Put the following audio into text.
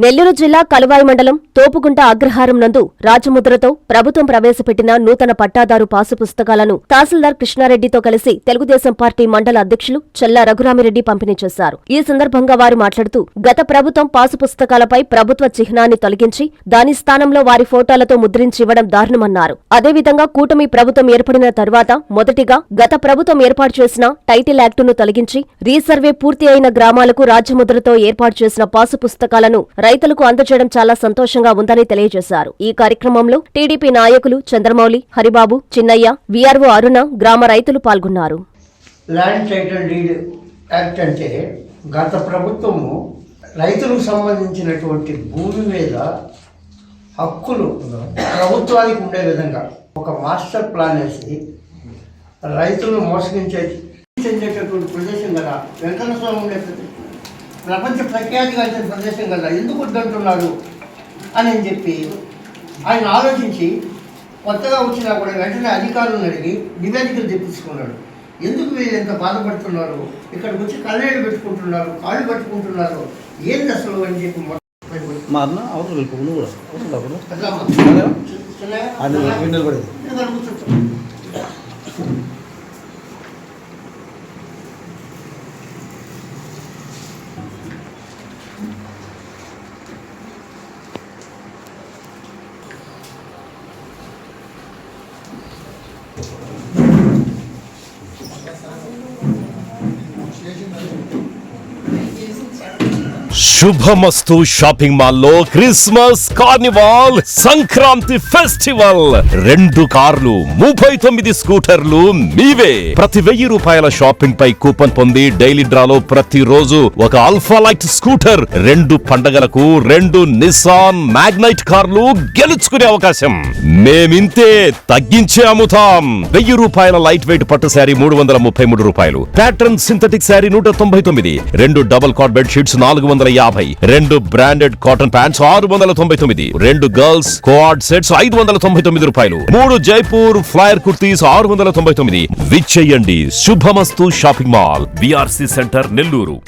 నెల్లూరు జిల్లా కలువాయి మండలం తోపుగుంట అగ్రహారం నందు రాజముద్రతో ప్రభుత్వం ప్రవేశపెట్టిన నూతన పట్టాదారు పాసు పుస్తకాలను తహసీల్దార్ కృష్ణారెడ్డితో కలిసి తెలుగుదేశం పార్టీ మండల అధ్యక్షులు చెల్లా రఘురామిరెడ్డి పంపిణీ చేశారు. ఈ సందర్భంగా వారు మాట్లాడుతూ గత ప్రభుత్వం పాసు పుస్తకాలపై ప్రభుత్వ చిహ్నాన్ని తొలగించి దాని స్థానంలో వారి ఫోటోలతో ముద్రించి ఇవ్వడం దారుణమన్నారు. అదేవిధంగా కూటమి ప్రభుత్వం ఏర్పడిన తరువాత మొదటిగా గత ప్రభుత్వం ఏర్పాటు చేసిన టైటిల్ యాక్టును తొలగించి రీసర్వే పూర్తి అయిన గ్రామాలకు రాజముద్రతో ఏర్పాటు చేసిన పాసు పుస్తకాలను రైతులకు అందజేయడం చాలా సంతోషంగా ఉందని తెలియజేశారు. ఈ కార్యక్రమంలో టీడీపీ నాయకులు చంద్రమౌళి, హరిబాబు, చిన్నయ్య, వీఆర్ఓ అరుణ, గ్రామ రైతులు పాల్గొన్నారు. ల్యాండ్ టైటిల్ డీడ్ యాక్ట్ అంటే గత ప్రభుత్వము రైతులకు సంబంధించినటువంటి భూమి మీద హక్కులు ప్రభుత్వానికి ఉండే విధంగా ఒక మాస్టర్ ప్లాన్ వేసి రైతులను మోసగించేటటువంటి ప్రదేశం కదా వెంకన్న స్వామి ఉండే ప్రపంచ ప్రఖ్యాతిగాంచిన ప్రదేశం కదా ఎందుకు వద్దంటున్నాడు అని చెప్పి ఆయన ఆలోచించి కొత్తగా వచ్చినా కూడా వెంటనే అధికారులను అడిగి నివేదికలు తెప్పించుకున్నాడు. ఎందుకు వీళ్ళు ఎంత బాధపడుతున్నారు, ఇక్కడికి వచ్చి కళ్ళేళ్ళు పెట్టుకుంటున్నారు, కాళ్ళు పట్టుకుంటున్నారు, ఏంది అసలు అని చెప్పి శుభమస్తు షాపింగ్ మాల్లో క్రిస్మస్ కార్నివాల్ సంక్రాంతి ఫెస్టివల్ 2 కార్లు 39 స్కూటర్లు మీవే. ప్రతి 1000 రూపాయల షాపింగ్ పై కూపన్ పొంది డైలీ డ్రాలో ప్రతిరోజు ఒక అల్ఫా లైట్ స్కూటర్, 2 పండగలకు 2 నిస్సాన్ మ్యాగ్నైట్ కార్లు గెలుచుకునే అవకాశం. మేమింతే తగ్గించే అమ్ముతాం. 1000 రూపాయల లైట్ వెయిట్ పట్టు శారీ 333 రూపాయలు, pattern synthetic sari 199, 2 double cot bed sheets 450, 2 branded cotton pants 699, 2 girls coord sets 599 రూపాయలు, 3 జైపూర్ ఫ్లైర్ కుర్తీస్ 699. విచ్చేయండి. Shubhamastu shopping mall, VRC centre, Nellore.